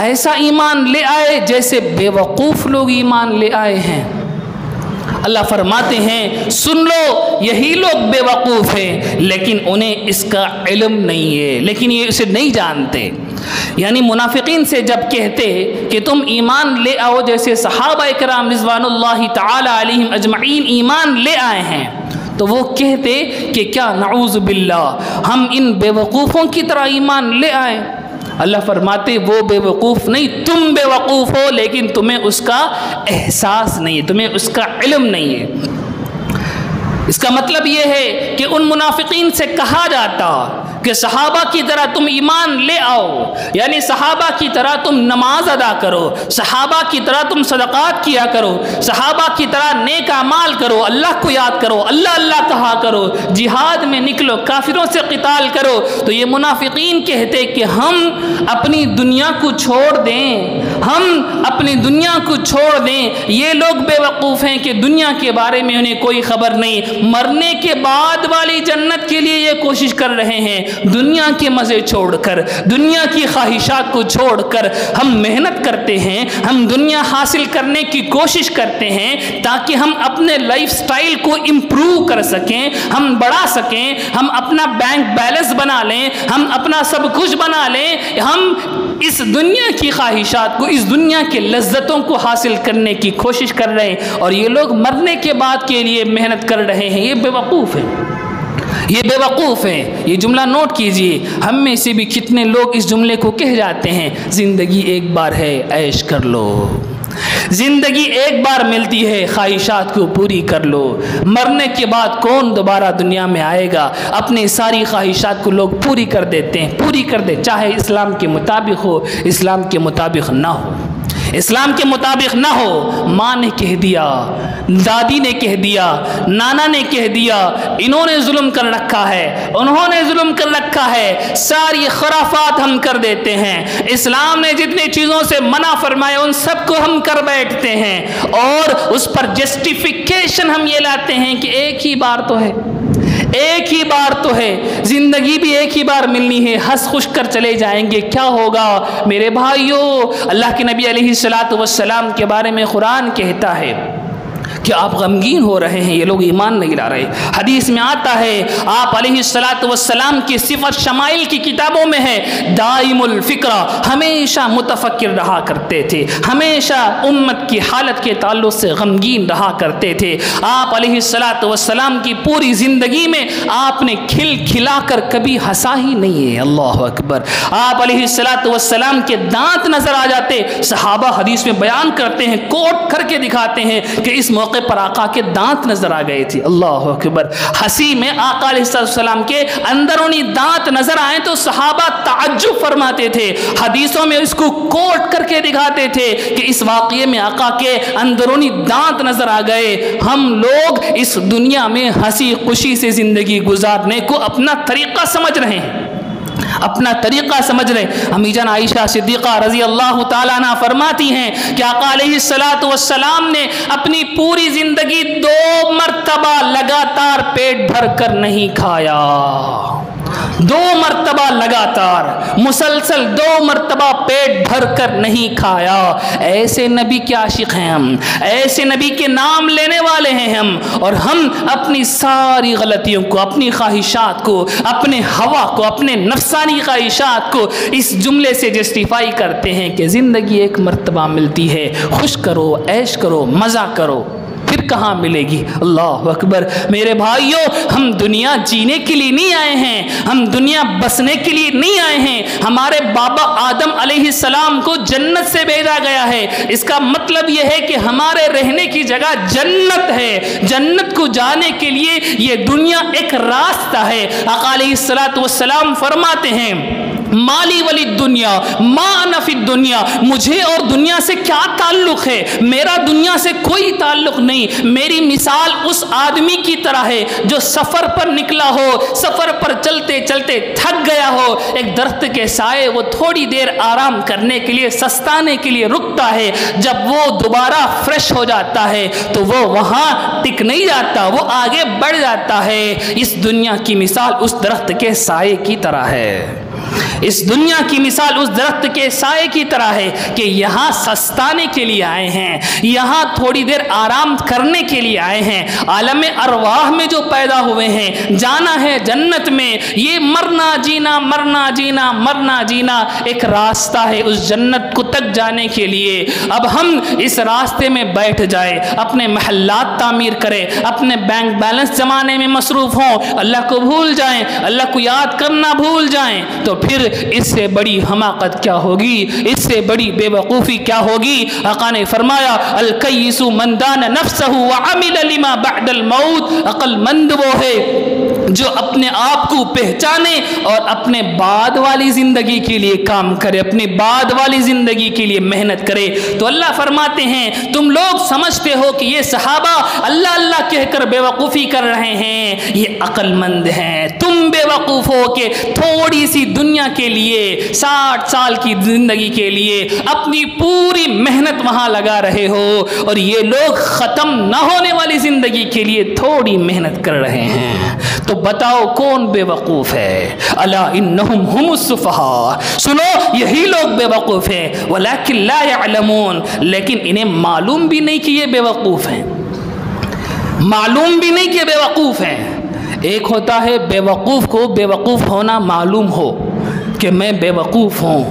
ایسا ایمان لے آئے جیسے بے وقوف لوگ ایمان لے آئے ہیں؟ اللہ فرماتے ہیں سن لو، یہی لوگ بے وقوف ہیں، لیکن انہیں اس کا علم نہیں ہے، لیکن یہ اسے نہیں جانتے۔ یعنی منافقین سے جب کہتے کہ تم ایمان لے آؤ جیسے صحابہ کرام رضوان اللہ تعالی علیہم اجمعین ایمان لے آئے ہیں، تو وہ کہتے کہ کیا نعوذ باللہ ہم ان بے وقوفوں کی طرح ایمان لے آئیں؟ اللہ فرماتے وہ بے وقوف نہیں، تم بے وقوف ہو، لیکن تمہیں اس کا احساس نہیں ہے، تمہیں اس کا علم نہیں ہے۔ اس کا مطلب یہ ہے کہ ان منافقین سے کہا جاتا کہ صحابہ کی طرح تم ایمان لے آؤ، یعنی صحابہ کی طرح تم نماز ادا کرو، صحابہ کی طرح تم صدقات کیا کرو، صحابہ کی طرح نیک اعمال کرو، اللہ کو یاد کرو، اللہ اللہ کہا کرو، جہاد میں نکلو، کافروں سے قتال کرو۔ تو یہ منافقین کہتے کہ ہم اپنی دنیا کو چھوڑ دیں، ہم اپنی دنیا کو چھوڑ دیں۔ یہ لوگ بے وقوف ہیں کہ دنیا کے بارے میں انہیں کوئی خبر نہیں، مرنے کے بعد والی جنت کے لیے یہ کوشش کر رہے ہیں۔ دنیا کے مزے چھوڑ کر، دنیا کی خواہشات کو چھوڑ کر ہم محنت کرتے ہیں، ہم دنیا حاصل کرنے کی کوشش کرتے ہیں تاکہ ہم اپنے لائف سٹائل کو امپروو کر سکیں، ہم بڑھا سکیں، ہم اپنا بینک بیلنس بنا لیں، ہم اپنا سب کچھ بنا لیں، ہم اس دنیا کی خواہشات کو، اس دنیا کے لذتوں کو حاصل کرنے کی کوشش کر رہے ہیں، اور یہ لوگ مرنے کے بعد کے لیے محنت کر رہے ہیں۔ یہ بے وقوف ہیں، یہ بے وقوف ہیں۔ یہ جملہ نوٹ کیجئے، ہم میں سے بھی کتنے لوگ اس جملے کو کہہ جاتے ہیں، زندگی ایک بار ہے، عیش کر لو، زندگی ایک بار ملتی ہے، خواہشات کو پوری کر لو، مرنے کے بعد کون دوبارہ دنیا میں آئے گا۔ اپنی ساری خواہشات کو لوگ پوری کر دیتے ہیں، پوری کر دے، چاہے اسلام کے مطابق ہو، اسلام کے مطابق نہ ہو، اسلام کے مطابق نہ ہو۔ ماں نے کہہ دیا، دادی نے کہہ دیا، نانا نے کہہ دیا، انہوں نے ظلم کر رکھا ہے، انہوں نے ظلم کر رکھا ہے، ساری خرافات ہم کر دیتے ہیں۔ اسلام نے جتنی چیزوں سے منع فرمایا ان سب کو ہم کر بیٹھتے ہیں، اور اس پر جسٹیفیکیشن ہم یہ لاتے ہیں کہ ایک ہی بار تو ہے، ایک ہی بار تو ہے، زندگی بھی ایک ہی بار ملنی ہے، ہنس خوش کر چلے جائیں گے، کیا ہوگا؟ میرے بھائیو، اللہ کے نبی علیہ السلام کے بارے میں قرآن کہتا ہے کہ آپ غمگین ہو رہے ہیں، یہ لوگ ایمان نہیں لا رہے۔ حدیث میں آتا ہے، آپ علیہ السلام کی صفت شمائل کی کتابوں میں ہے، دائم الفکرہ، ہمیشہ متفکر رہا کرتے تھے، ہمیشہ امت کی حالت کے تعلق سے غمگین رہا کرتے تھے۔ آپ علیہ السلام کی پوری زندگی میں آپ نے کھل کھلا کر کبھی ہنسا ہی نہیں ہے۔ اللہ اکبر۔ آپ علیہ السلام کے دانت نظر آ جاتے، صحابہ حدیث میں بیان کرتے ہیں، کوٹ کر کے دکھاتے ہیں کہ اس موقع پر آقا کے دانت نظر آ گئے تھے۔ اللہ اکبر۔ ہنسی میں آقا علیہ السلام کے اندرونی دانت نظر آئے تو صحابہ تعجب فرماتے تھے، حدیثوں میں اس کو کوٹ کر کے دکھاتے تھے کہ اس واقعے میں آقا کے اندرونی دانت نظر آ گئے۔ ہم لوگ اس دنیا میں ہنسی خوشی سے زندگی گزارنے کو اپنا طریقہ سمجھ رہے ہیں، اپنا طریقہ سمجھ رہے۔ امی جان عائشہ صدیقہ رضی اللہ تعالیٰ عنہ فرماتی ہیں کہ آقا علیہ السلام نے اپنی پوری زندگی 2 مرتبہ لگاتار پیٹ بھر کر نہیں کھایا، 2 مرتبہ لگاتار مسلسل 2 مرتبہ پیٹ بھر کر نہیں کھایا۔ ایسے نبی کے عاشق ہیں ہم، ایسے نبی کے نام لینے والے ہیں ہم، اور ہم اپنی ساری غلطیوں کو، اپنی خواہشات کو، اپنے ہوا کو، اپنے نفسانی خواہشات کو اس جملے سے جسٹیفائی کرتے ہیں کہ زندگی ایک مرتبہ ملتی ہے، خوش کرو، عیش کرو، مزہ کرو، پھر کہاں ملے گی۔ اللہ اکبر۔ میرے بھائیوں، ہم دنیا جینے کے لیے نہیں آئے ہیں، ہم دنیا بسنے کے لیے نہیں آئے ہیں۔ ہمارے بابا آدم علیہ السلام کو جنت سے بھیجا گیا ہے، اس کا مطلب یہ ہے کہ ہمارے رہنے کی جگہ جنت ہے۔ جنت کو جانے کے لیے یہ دنیا ایک راستہ ہے۔ آقا علیہ السلام فرماتے ہیں، مالی ولی دنیا ما انا فی الدنیا، مجھے اور دنیا سے کیا تعلق ہے، میرا دنیا سے کوئی تعلق نہیں۔ میری مثال اس آدمی کی طرح ہے جو سفر پر نکلا ہو، سفر پر چلتے چلتے تھک گیا ہو، ایک درخت کے سائے وہ تھوڑی دیر آرام کرنے کے لیے، سستانے کے لیے رکتا ہے، جب وہ دوبارہ فریش ہو جاتا ہے تو وہ وہاں ٹک نہیں جاتا، وہ آگے بڑھ جاتا ہے۔ اس دنیا کی مثال اس درخت کے سائے کی طرح ہے، اس دنیا کی مثال اس درخت کے سائے کی طرح ہے کہ یہاں سستانے کے لیے آئے ہیں، یہاں تھوڑی دیر آرام کرنے کے لیے آئے ہیں۔ عالم ارواح میں جو پیدا ہوئے ہیں، جانا ہے جنت میں، یہ مرنا جینا، مرنا جینا، مرنا جینا ایک راستہ ہے اس جنت کو تک جانے کے لیے۔ اب ہم اس راستے میں بیٹھ جائے، اپنے محلات تعمیر کریں، اپنے بینک بیلنس جمانے میں مصروف ہوں، اللہ کو بھول جائیں، اللہ کو یاد کرنا بھول جائیں، تو پھر اس سے بڑی حماقت کیا ہوگی، اس سے بڑی بے وقوفی کیا ہوگی۔ آقا نے فرمایا الکیس من دان نفسہ وعمل لما بعد الموت، عقل مند وہ ہے جو اپنے آپ کو پہچانے اور اپنے بعد والی زندگی کے لیے کام کرے، اپنے بعد والی زندگی کے لیے محنت کرے۔ تو اللہ فرماتے ہیں تم لوگ سمجھتے ہو کہ یہ صحابہ اللہ اللہ کہہ کر بے وقوفی کر رہے ہیں، یہ عقل مند ہیں۔ تم بے وقوف ہو کہ تھوڑی سی دنیا کے لیے 60 سال کی زندگی کے لیے اپنی پوری محنت وہاں لگا رہے ہو، اور یہ لوگ ختم نہ ہونے والی زندگی کے لیے تھوڑی محنت کر رہے ہیں۔ تو بتاؤ کون بے وقوف ہے؟ الا انہم ہم السفہاء، سنو یہی لوگ بے وقوف ہیں، ولکن لا يعلمون، لیکن انہیں معلوم بھی نہیں کہ یہ بے وقوف ہیں، معلوم بھی نہیں کہ بے وقوف ہیں۔ ایک ہوتا ہے بے وقوف کو بے وقوف ہونا معلوم ہو کہ میں بے وقوف ہوں،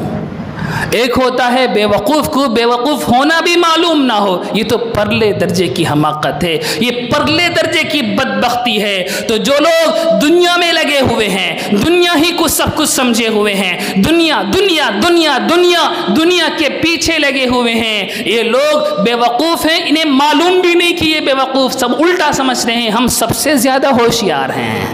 ایک ہوتا ہے بے وقوف کو بے وقوف ہونا بھی معلوم نہ ہو۔ یہ تو پرلے درجے کی حماقت ہے، یہ پرلے درجے کی بدبختی ہے۔ تو جو لوگ دنیا میں لگے ہوئے ہیں، دنیا ہی کو سب کچھ سمجھے ہوئے ہیں، دنیا دنیا دنیا دنیا دنیا کے پیچھے لگے ہوئے ہیں، یہ لوگ بے وقوف ہیں، انہیں معلوم بھی نہیں کہ یہ بے وقوف، سب الٹا سمجھ رہے ہیں ہم سب سے زیادہ ہوشیار ہیں،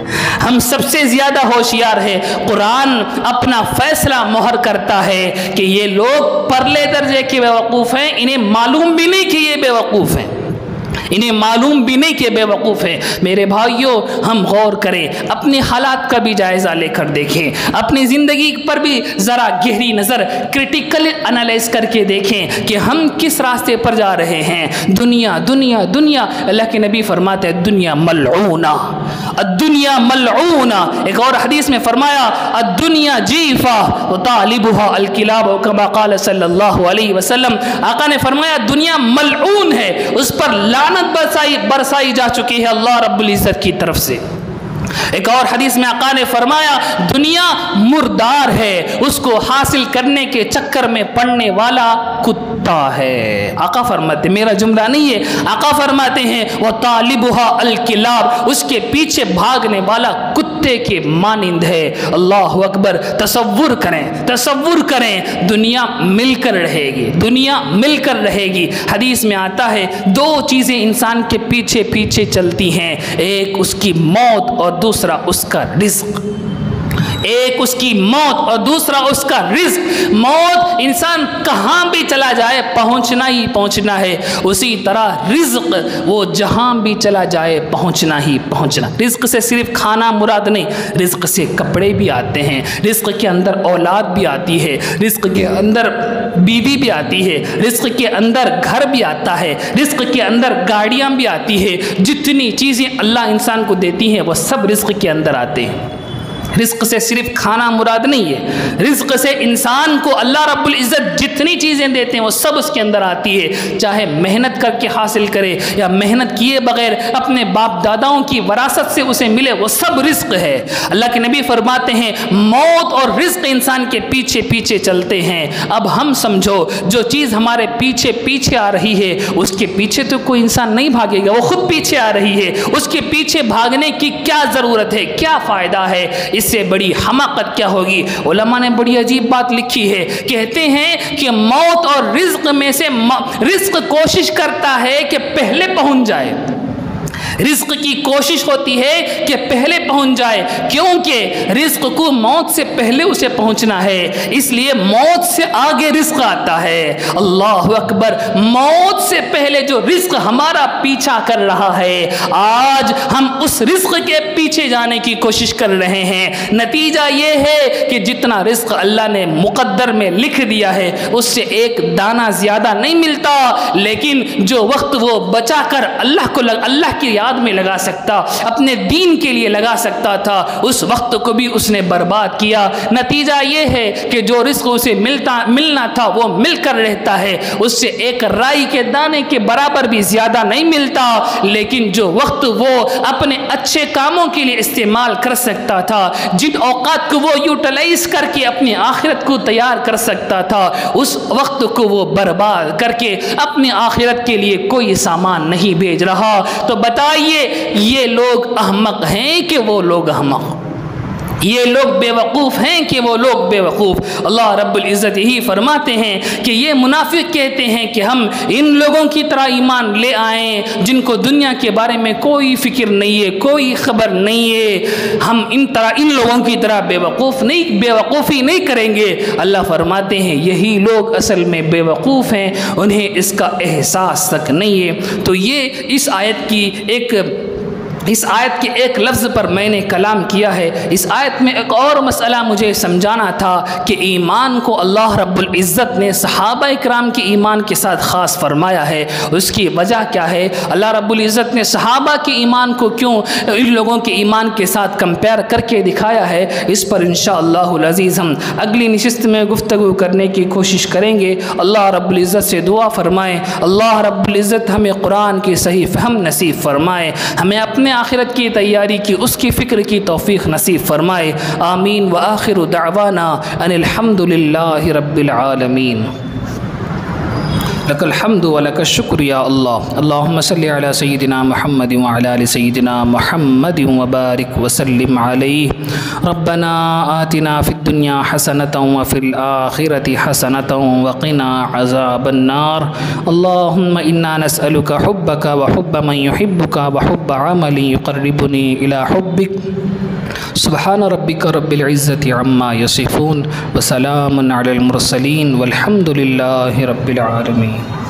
ہم سب سے زیادہ ہوشیار ہیں۔ قرآن اپنا فیصلہ مہر کرتا ہے کہ یہ لوگ پرلے درجے کے بے وقوف ہیں، انہیں معلوم بھی نہیں کہ یہ بے وقوف ہیں، انہیں معلوم بھی نہیں کہ بے وقوف ہے۔ میرے بھائیوں ہم غور کریں، اپنے حالات کا بھی جائزہ لے کر دیکھیں، اپنی زندگی پر بھی ذرا گہری نظر کریٹیکل انالائز کر کے دیکھیں کہ ہم کس راستے پر جا رہے ہیں۔ دنیا دنیا دنیا، اللہ کے نبی فرماتے ہیں دنیا ملعونہ، الدنیا ملعونہ۔ ایک اور حدیث میں فرمایا الدنیا جیفہ وطالبها الکلاب، کما قال صلی اللہ علیہ وسلم۔ آقا نے فرمایا دنیا ملعون ہے، اس پر لعنت برسائی جا چکی ہے اللہ رب العزت کی طرف سے۔ ایک اور حدیث میں آقا نے فرمایا دنیا مردار ہے، اس کو حاصل کرنے کے چکر میں پڑنے والا کتا ہے۔ آقا فرماتے ہیں، میرا جملہ نہیں ہے، آقا فرماتے ہیں وَطَالِبُهَا الْكِلَابُ، اس کے پیچھے بھاگنے والا کتے کے مانند ہے۔ اللہ اکبر، تصور کریں، تصور کریں، دنیا مل کر رہے گی، دنیا مل کر رہے گی۔ حدیث میں آتا ہے دو چیزیں انسان کے پیچھے پیچھے چلتی ہیں، ایک اس کی موت اور دوسرا اس کا رزق، ایک اس کی موت اور دوسرا اس کا رزق۔ موت انسان کہاں بھی چلا جائے پہنچنا ہی پہنچنا ہے، اسی طرح رزق وہ جہاں بھی چلا جائے پہنچنا ہی پہنچنا۔ رزق سے صرف کھانا مراد نہیں، رزق سے کپڑے بھی آتے ہیں، رزق کے اندر اولاد بھی آتی ہے، رزق کے اندر بیوی بھی آتی ہے، رزق کے اندر گھر بھی آتا ہے، رزق کے اندر گاڑیاں بھی آتی ہے۔ جتنی چیزیں اللہ انسان کو دیتی ہیں وہ سب رزق کے اندر آتے ہیں۔ رزق سے صرف کھانا مراد نہیں ہے، رزق سے انسان کو اللہ رب العزت جتنی چیزیں دیتے ہیں وہ سب اس کے اندر آتی ہے، چاہے محنت کر کے حاصل کرے یا محنت کیے بغیر اپنے باپ داداؤں کی وراثت سے اسے ملے، وہ سب رزق ہے۔ اللہ کے نبی فرماتے ہیں موت اور رزق انسان کے پیچھے پیچھے چلتے ہیں۔ اب ہم سمجھو جو چیز ہمارے پیچھے پیچھے آ رہی ہے اس کے پیچھے تو کوئی انسان نہیں بھاگے گا، وہ خود پیچھے آ رہی ہے، اس کے پیچھے بھاگنے کی کیا ضرورت ہے، کیا فائدہ ہے، اس سے بڑی حماقت کیا ہوگی۔ علماء نے بڑی عجیب بات لکھی ہے، کہتے ہیں کہ موت اور رزق میں سے رزق کوشش کرتا ہے کہ پہلے پہنچ جائے، رزق کی کوشش ہوتی ہے کہ پہلے پہنچ جائے، کیونکہ رزق کو موت سے پہلے اسے پہنچنا ہے، اس لیے موت سے آگے رزق آتا ہے۔ اللہ اکبر، موت سے پہلے جو رزق ہمارا پیچھا کر رہا ہے، آج ہم اس رزق کے پیچھے جانے کی کوشش کر رہے ہیں۔ نتیجہ یہ ہے کہ جتنا رزق اللہ نے مقدر میں لکھ دیا ہے اس سے ایک دانہ زیادہ نہیں ملتا، لیکن جو وقت وہ بچا کر اللہ کی یاد میں لگا سکتا، اپنے دین کے لیے لگا سکتا تھا، اس وقت کو بھی اس نے برباد کیا۔ نتیجہ یہ ہے کہ جو رزق اسے ملنا تھا وہ مل کر رہتا ہے، اس سے ایک رائی کے دانے کے برابر بھی زیادہ نہیں ملتا، لیکن جو وقت وہ اپنے اچھے کاموں کے لیے استعمال کر سکتا تھا، جن اوقات کو وہ یوٹیلائز کر کے اپنی آخرت کو تیار کر سکتا تھا، اس وقت کو وہ برباد کر کے اپنی آخرت کے لیے کوئی سامان نہیں بھیج رہا۔ تو بتائیے یہ لوگ احمق ہیں کہ وہ لوگ احمق؟ یہ لوگ بے وقوف ہیں کہ وہ لوگ بے وقوف؟ اللہ رب العزت یہی فرماتے ہیں کہ یہ منافق کہتے ہیں کہ ہم ان لوگوں کی طرح ایمان لے آئیں جن کو دنیا کے بارے میں کوئی فکر نہیں ہے، کوئی خبر نہیں ہے، ہم ان لوگوں کی طرح بے وقوفی نہیں کریں گے۔ اللہ فرماتے ہیں یہی لوگ اصل میں بے وقوف ہیں، انہیں اس کا احساس تک نہیں ہے۔ تو یہ اس آیت کے ایک لفظ پر میں نے کلام کیا ہے۔ اس آیت میں ایک اور مسئلہ مجھے سمجھانا تھا کہ ایمان کو اللہ رب العزت نے صحابہ اکرام کے ایمان کے ساتھ خاص فرمایا ہے۔ اس کی وجہ کیا ہے؟ اللہ رب العزت نے صحابہ کے ایمان کو کیوں ان لوگوں کے ایمان کے ساتھ کمپیئر کر کے دکھایا ہے، اس پر انشاءاللہ العزیز ہم اگلی نشست میں گفتگو کرنے کی کوشش کریں گے۔ اللہ رب العزت سے دعا فرمائیں، اللہ رب العزت ہمیں قرآن کی صحیح فہم نصیب فرمائے، ہمیں اپنے آخرت کی تیاری کی اس کی فکر کی توفیق نصیب فرمائے۔ آمین وآخر دعوانا ان الحمد للہ رب العالمین۔ لك الحمد ولك الشكر يا الله، اللهم صل على سيدنا محمد وعلى آل سيدنا محمد وبارك وسلم عليه۔ ربنا آتنا في الدنيا حسنة وفي الآخرة حسنة وقنا عذاب النار۔ اللهم إنا نسألك حبك وحب من يحبك وحب عمل يقربني إلى حبك۔ سبحان ربك رب العزة عما يصفون وسلام على المرسلين والحمد لله رب العالمين۔